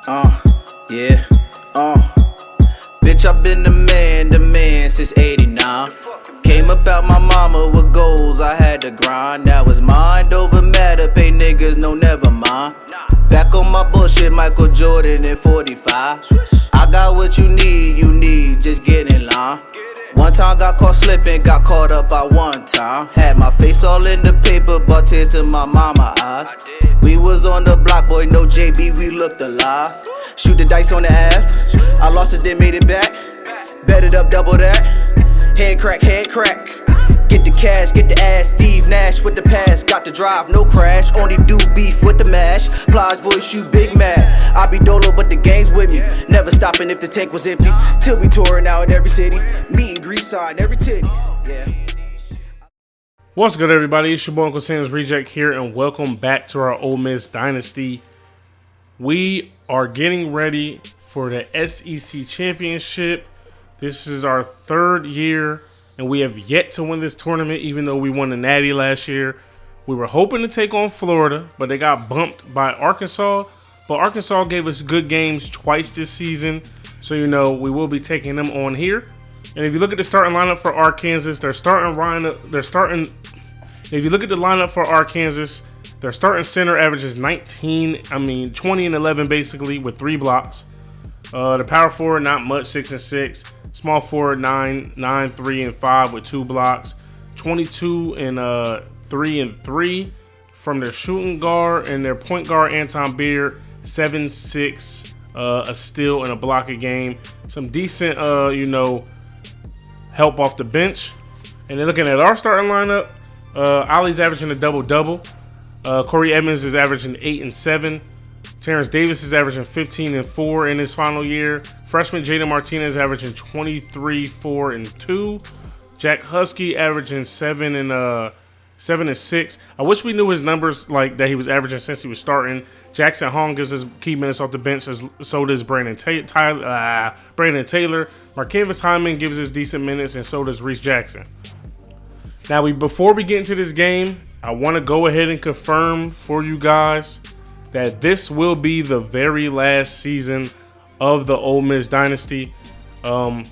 Yeah, bitch, I've been the man since 89. Came up out my mama with goals, I had to grind. That was mind over matter, pay niggas, no never mind. Back on my bullshit, Michael Jordan in 45. I got what you need, just get in line. One time got caught slipping, got caught up by one time. Had my face all in the paper, brought tears to my mama eyes. We was on the block, boy, no JB, we looked alive. Shoot the dice on the F, I lost it, then made it back. Bet it up, double that. Head crack, get the cash, get the ass. Steve Nash with the pass, got the drive, no crash. Only do beef with the mash. Plies voice, you big mad. I be dolo, but the game's with me. Never stopping if the tank was empty. Till we touring out in every city. Meet and greet side in every titty. Yeah. What's good, everybody? It's your boy UncleSamsReject here, and welcome back to our Ole Miss Dynasty. We are getting ready for the SEC Championship. This is our third year, and we have yet to win this tournament, even though we won the Natty last year. We were hoping to take on Florida, but they got bumped by Arkansas. But Arkansas gave us good games twice this season, so you know we will be taking them on here. And if you look at the starting lineup for Arkansas, If you look at the lineup for Arkansas, their starting center averages 20 and 11 basically with 3 blocks. The power forward, not much, 6 and 6. Small forward, 9, 3 and 5 with 2 blocks. 22 and 3 and 3 from their shooting guard, and their point guard Anton Beard, 7, 6, a steal and a block a game. Some decent, help off the bench. And then looking at our starting lineup, Ollie's averaging a double-double. Corey Edmonds is averaging 8 and 7. Terrence Davis is averaging 15 and 4 in his final year. Freshman Jaden Martinez averaging 23, 4 and 2. Jack Husky averaging 7 and 6. I wish we knew his numbers like that he was averaging since he was starting. Jackson Hong gives us key minutes off the bench, so does Brandon Taylor. Marcavis Hyman gives us decent minutes, and so does Reese Jackson. Now, before we get into this game, I want to go ahead and confirm for you guys that this will be the very last season of the Ole Miss Dynasty. Viewership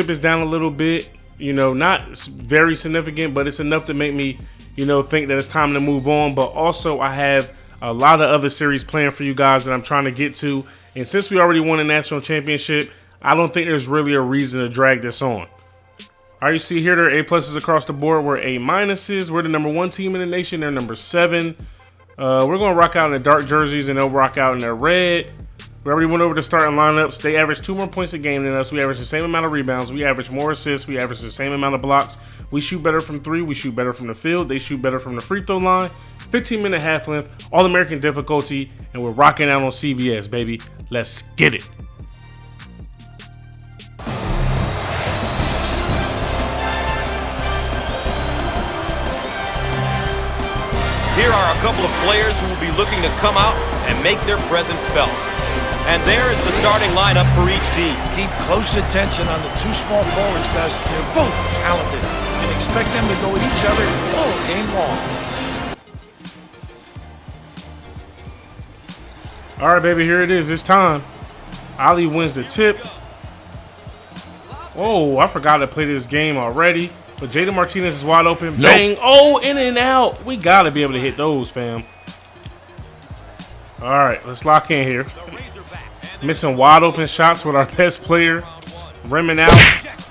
is down a little bit. Not very significant, but it's enough to make me, think that it's time to move on. But also, I have a lot of other series planned for you guys that I'm trying to get to. And since we already won a national championship, I don't think there's really a reason to drag this on. All right, you see here, there are A pluses across the board. We're A minuses. We're the number 1 team in the nation. They're number 7. We're going to rock out in the dark jerseys, and they'll rock out in their red. We already went over the starting lineups. They average 2 more points a game than us. We average the same amount of rebounds. We average more assists. We average the same amount of blocks. We shoot better from 3. We shoot better from the field. They shoot better from the free throw line. 15-minute half length, All-American difficulty, and we're rocking out on CBS, baby. Let's get it. Here are a couple of players who will be looking to come out and make their presence felt. And there is the starting lineup for each team. Keep close attention on the 2 small forwards, guys. They're both talented. You can expect them to go at each other all game long. All right, baby, here it is. It's time. Ollie wins the tip. Oh, I forgot to play this game already. But Jaden Martinez is wide open. Nope. Bang. Oh, in and out. We got to be able to hit those, fam. All right, let's lock in here. Missing wide open shots with our best player. Rimming out.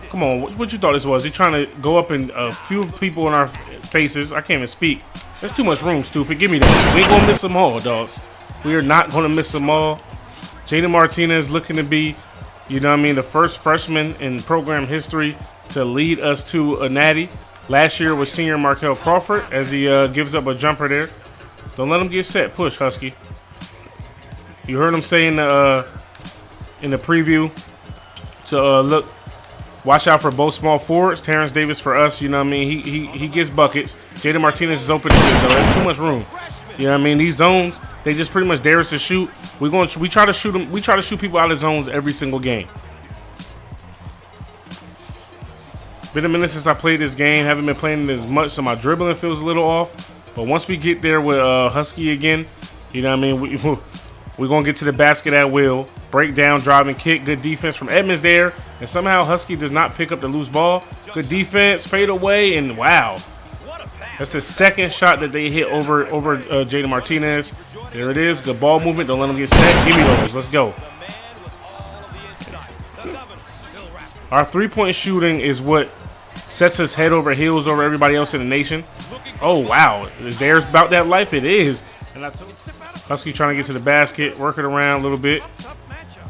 Come on, what you thought this was? He trying to go up in a few people in our faces. I can't even speak. There's too much room, stupid. Give me that. We ain't going to miss them all, dog. We are not going to miss them all. Jaden Martinez looking to be, the first freshman in program history to lead us to a natty. Last year was senior Markel Crawford as he gives up a jumper there. Don't let him get set. Push, Husky. You heard him say in the preview to watch out for both small forwards. Terrence Davis for us, he gets buckets. Jaden Martinez is open to it, though. That's too much room. These zones, they just pretty much dare us to shoot. We try to shoot them. We try to shoot people out of zones every single game. Been a minute since I played this game. Haven't been playing it as much, so my dribbling feels a little off. But once we get there with Husky again, We're going to get to the basket at will. Breakdown, drive, and kick. Good defense from Edmonds there. And somehow Husky does not pick up the loose ball. Good defense, fade away, and wow. That's the second shot that they hit over Jaden Martinez. There it is. Good ball movement. Don't let him get set. Give me those. Let's go. Our three-point shooting is what sets us head over heels over everybody else in the nation. Oh, wow. Is theirs about that life? It is. And Husky trying to get to the basket, work it around a little bit.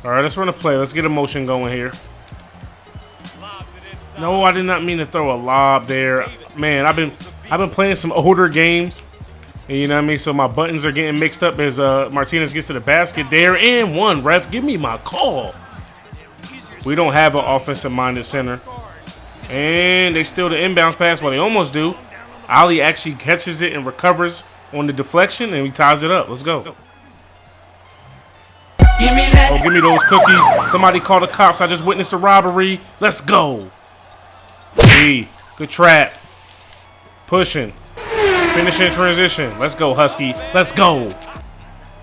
All right, let's run a play. Let's get a motion going here. No, I did not mean to throw a lob there. Man, I've been playing some older games. And you know what I mean? So my buttons are getting mixed up as Martinez gets to the basket there. And one, ref, give me my call. We don't have an offensive-minded center. And they steal the inbounds pass. Well, they almost do. Ali actually catches it and recovers on the deflection, and he ties it up. Let's go. Oh, give me those cookies. Somebody call the cops. I just witnessed a robbery. Let's go. Good trap. Pushing. Finishing transition. Let's go, Husky. Let's go.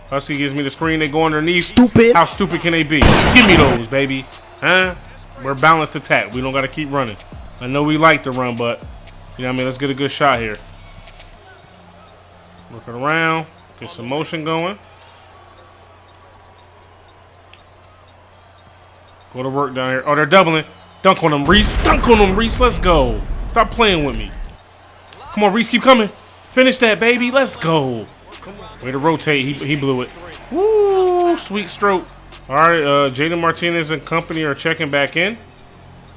Husky gives me the screen. They go underneath. Stupid. How stupid can they be? Give me those, baby. Huh? We're balanced attack. We don't got to keep running. I know we like to run, but, you know what I mean? Let's get a good shot here. Looking around. Get some motion going. Go to work down here. Oh, they're doubling. Dunk on them, Reese. Dunk on them, Reese. Let's go. Stop playing with me. Come on, Reese. Keep coming. Finish that, baby. Let's go. Way to rotate. He blew it. Woo. Sweet stroke. All right. Jaden Martinez and company are checking back in.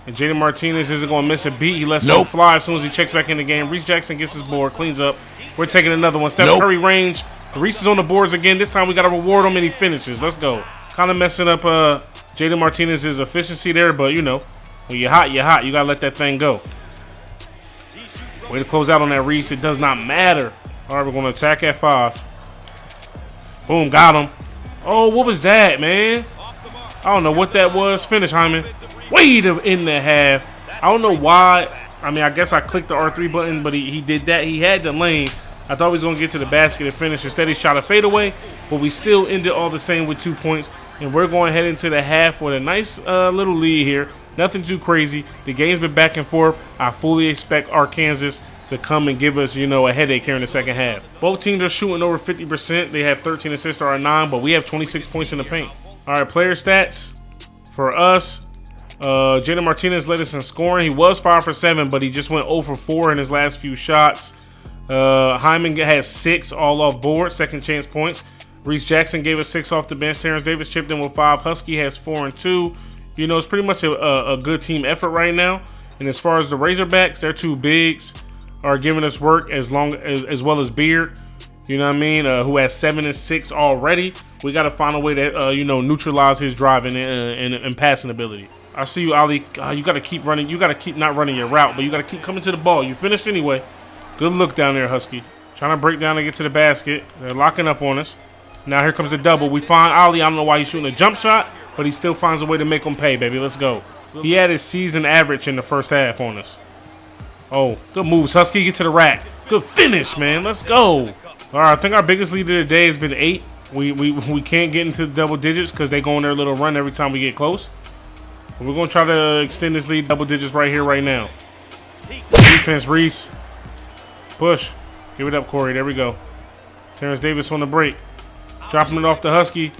And Jaden Martinez isn't going to miss a beat. He lets go fly as soon as he checks back in the game. Reese Jackson gets his board, cleans up. We're taking another one. Steph Curry range. Reese is on the boards again. This time we got to reward him, and he finishes. Let's go. Kind of messing up Jaden Martinez's efficiency there, but, you know, when you're hot, you're hot. You got to let that thing go. Way to close out on that, Reese. It does not matter. All right, we're going to attack at 5. Boom, got him. Oh, what was that, man? I don't know what that was. Finish, Hyman. Way to end the half. I don't know why. I mean, I guess I clicked the R3 button, but he did that. He had the lane. I thought he was going to get to the basket and finish. Instead, he shot a fadeaway, but we still ended all the same with 2 points. And we're going to head into the half with a nice little lead here. Nothing too crazy. The game's been back and forth. I fully expect Arkansas to come and give us, you know, a headache here in the second half. Both teams are shooting over 50%. They have 13 assists to our 9, but we have 26 points in the paint. All right, player stats for us. Jaden Martinez led us in scoring. He was 5 for 7, but he just went 0 for 4 in his last few shots. Hyman has 6 all off board, second chance points. Reese Jackson gave us 6 off the bench. Terrence Davis chipped in with 5. Husky has 4 and 2. You know, it's pretty much a good team effort right now. And as far as the Razorbacks, their 2 bigs are giving us work as well as Beard. You know what I mean? Who has 7 and 6 already. We got to find a way to, you know, neutralize his driving and passing ability. I see you, Ali. You got to keep running. You got to keep not running your route, but you got to keep coming to the ball. You finished anyway. Good look down there, Husky. Trying to break down and get to the basket. They're locking up on us. Now here comes the double. We find Ali. I don't know why he's shooting a jump shot, but he still finds a way to make him pay, baby. Let's go. He had his season average in the first half on us. Oh, good moves, Husky. Get to the rack. Good finish, man. Let's go. All right, I think our biggest lead of the day has been 8. We can't get into the double digits because they go on their little run every time we get close. But we're going to try to extend this lead double digits right here, right now. Defense, Reese. Push. Give it up, Corey. There we go. Terrence Davis on the break. Dropping it off to Husky.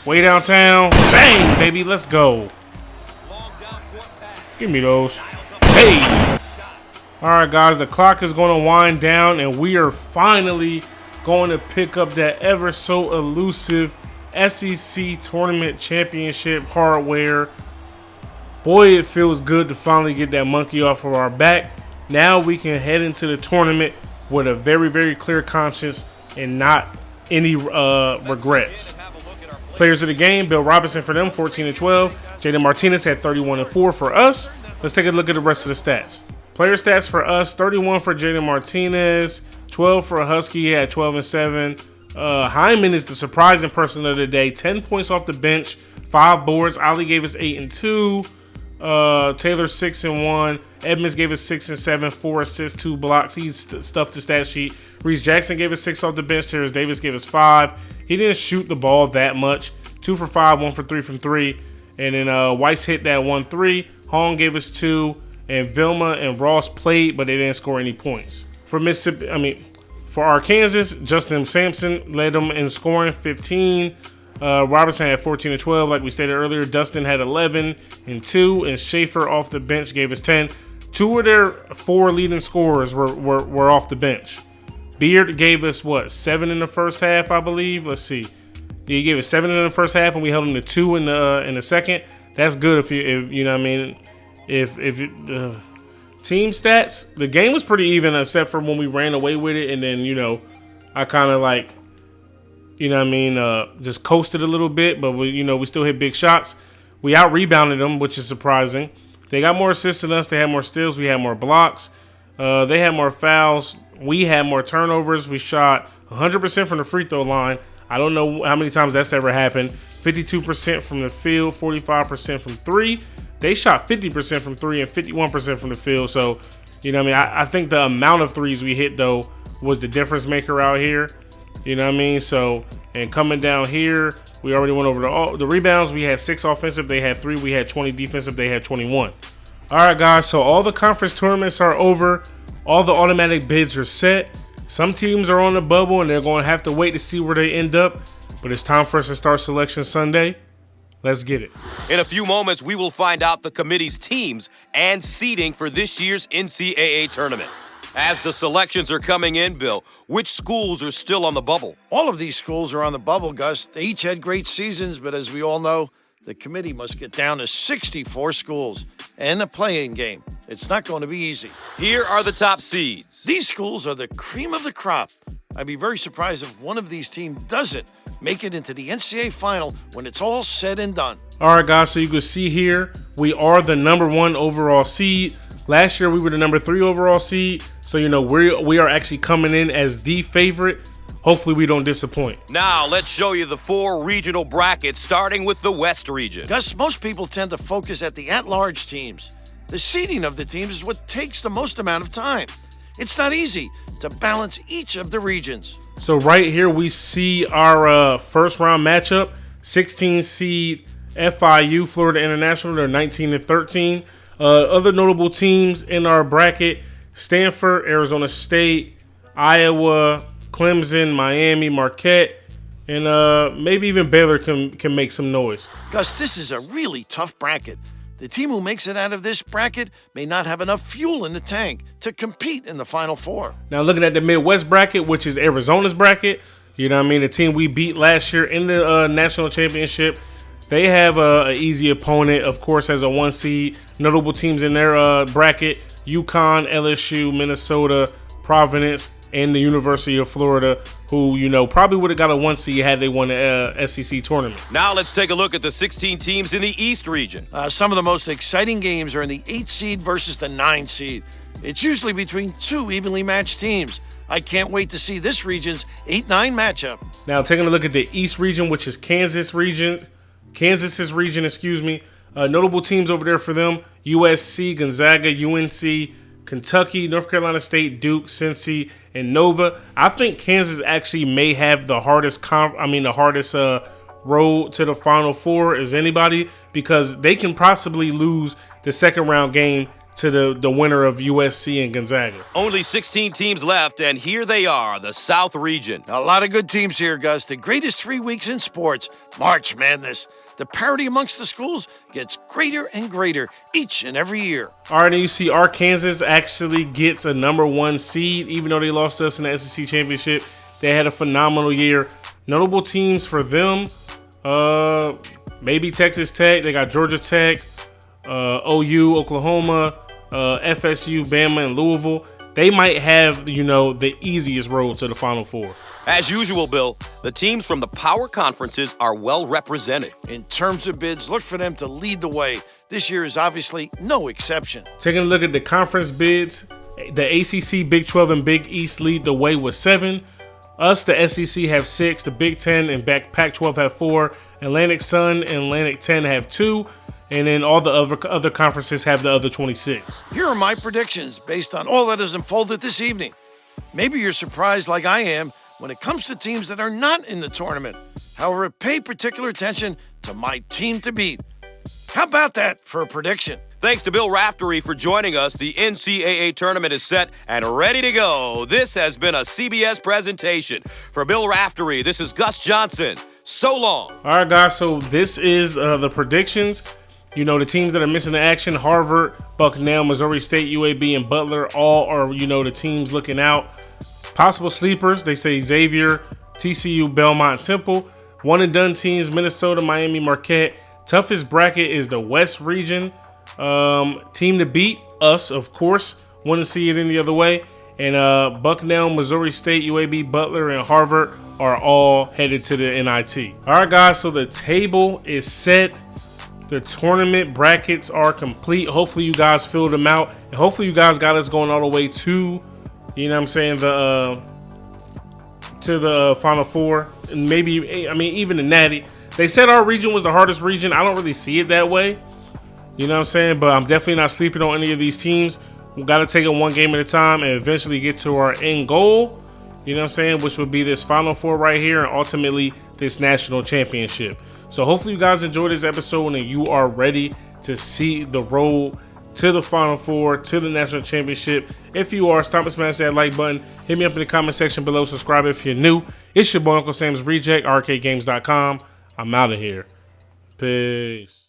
Way downtown. Bang, baby. Let's go. Give me those. Hey. All right, guys. The clock is going to wind down, and we are finally going to pick up that ever so elusive SEC Tournament Championship hardware. Boy, it feels good to finally get that monkey off of our back. Now we can head into the tournament with a very, very clear conscience and not any regrets. Players of the game, Bill Robinson for them, 14 and 12. Jaden Martinez had 31 and 4 for us. Let's take a look at the rest of the stats. Player stats for us, 31 for Jaden Martinez, 12 for Husky, he had 12 and 7. Hyman is the surprising person of the day, 10 points off the bench, 5 boards. Ali gave us 8 and 2. Taylor 6 and 1. Edmonds gave us 6 and 7, 4 assists, 2 blocks. He stuffed the stat sheet. Reese Jackson gave us 6 off the bench. Terrence Davis gave us 5. He didn't shoot the ball that much. 2 for 5, 1 for 3 from 3. And then Weiss hit that 1-3. Hong gave us 2. And Vilma and Ross played, but they didn't score any points. For Mississippi, for Arkansas, Justin Sampson led them in scoring, 15. Robertson had 14 and 12, like we stated earlier. Dustin had 11 and 2, and Schaefer off the bench gave us 10. 2 of their 4 leading scorers were off the bench. Beard gave us 7 in the first half, I believe. Let's see. He gave us 7 in the first half, and we held him to 2 in the second. That's good if you know what I mean. If team stats, the game was pretty even except for when we ran away with it, and then I kind of like. Just coasted a little bit, but we still hit big shots. We out-rebounded them, which is surprising. They got more assists than us. They had more steals. We had more blocks. They had more fouls. We had more turnovers. We shot 100% from the free throw line. I don't know how many times that's ever happened. 52% from the field, 45% from 3. They shot 50% from 3 and 51% from the field. So, I think the amount of threes we hit, though, was the difference maker out here. You know what I mean? So, and coming down here, we already went over the rebounds. We had 6 offensive. They had 3. We had 20 defensive. They had 21. All right, guys. So all the conference tournaments are over. All the automatic bids are set. Some teams are on the bubble, and they're going to have to wait to see where they end up. But it's time for us to start Selection Sunday. Let's get it. In a few moments, we will find out the committee's teams and seeding for this year's NCAA tournament. As the selections are coming in, Bill, which schools are still on the bubble? All of these schools are on the bubble, Gus. They each had great seasons, but as we all know, the committee must get down to 64 schools and a play-in game. It's not going to be easy. Here are the top seeds. These schools are the cream of the crop. I'd be very surprised if one of these teams doesn't make it into the NCAA final when it's all said and done. All right, guys, so you can see here, we are the #1 overall seed. Last year, we were the #3 overall seed. So, we are actually coming in as the favorite. Hopefully, we don't disappoint. Now, let's show you the 4 regional brackets, starting with the West region. Gus, most people tend to focus at the at-large teams. The seeding of the teams is what takes the most amount of time. It's not easy to balance each of the regions. So, right here, we see our first-round matchup. 16 seed FIU, Florida International. They're 19 and 13. Other notable teams in our bracket: Stanford, Arizona State, Iowa, Clemson, Miami, Marquette, and maybe even Baylor can make some noise. Gus, this is a really tough bracket. The team who makes it out of this bracket may not have enough fuel in the tank to compete in the Final Four. Now, looking at the Midwest bracket, which is Arizona's bracket, the team we beat last year in the national championship. They have an easy opponent, of course, as a 1 seed. Notable teams in their bracket: UConn, LSU, Minnesota, Providence, and the University of Florida, who, probably would have got a 1 seed had they won the SEC tournament. Now let's take a look at the 16 teams in the East region. Some of the most exciting games are in the 8 seed versus the 9 seed. It's usually between 2 evenly matched teams. I can't wait to see this region's 8-9 matchup. Now, taking a look at the East region, which is Kansas's region, notable teams over there for them: USC, Gonzaga, UNC, Kentucky, North Carolina State, Duke, Cincy, and Nova. I think Kansas actually may have the hardest road to the Final Four as anybody, because they can possibly lose the second round game to the winner of USC and Gonzaga. Only 16 teams left, and here they are, the South region. A lot of good teams here, Gus. The greatest 3 weeks in sports, March Madness. The parity amongst the schools gets greater and greater each and every year. All right, and you see Arkansas actually gets a #1 seed, even though they lost to us in the SEC championship. They had a phenomenal year. Notable teams for them, maybe Texas Tech. They got Georgia Tech, OU, Oklahoma, FSU, Bama, and Louisville. They might have, the easiest road to the Final Four. As usual, Bill, the teams from the power conferences are well represented. In terms of bids, look for them to lead the way. This year is obviously no exception. Taking a look at the conference bids, the ACC, Big 12, and Big East lead the way with 7. Us, the SEC, have 6. The Big 10 and Pac-12 have 4. Atlantic Sun and Atlantic 10 have 2. And then all the other conferences have the other 26. Here are my predictions based on all that has unfolded this evening. Maybe you're surprised like I am, when it comes to teams that are not in the tournament. However, pay particular attention to my team to beat. How about that for a prediction? Thanks to Bill Raftery for joining us. The NCAA tournament is set and ready to go. This has been a CBS presentation. For Bill Raftery, this is Gus Johnson. So long. All right, guys, so this is the predictions. You know, the teams that are missing the action: Harvard, Bucknell, Missouri State, UAB, and Butler. All are, you know, the teams looking out. Possible sleepers, they say Xavier, TCU, Belmont, Temple. One and done teams: Minnesota, Miami, Marquette. Toughest bracket is the West region. Team to beat, us, of course. Want to see it any other way. And Bucknell, Missouri State, UAB, Butler, and Harvard are all headed to the NIT. All right, guys, so the table is set. The tournament brackets are complete. Hopefully you guys filled them out. And hopefully you guys got us going all the way to, you know what I'm saying, to the Final Four. And maybe, I mean, even the Natty. They said our region was the hardest region. I don't really see it that way. You know what I'm saying? But I'm definitely not sleeping on any of these teams. We got to take it one game at a time and eventually get to our end goal. You know what I'm saying? Which would be this Final Four right here and ultimately this national championship. So hopefully you guys enjoyed this episode and you are ready to see the road to the Final Four, to the national championship. If you are, stop and smash that like button. Hit me up in the comment section below. Subscribe if you're new. It's your boy, Uncle Sam's Reject, arcadegames.com. I'm out of here. Peace.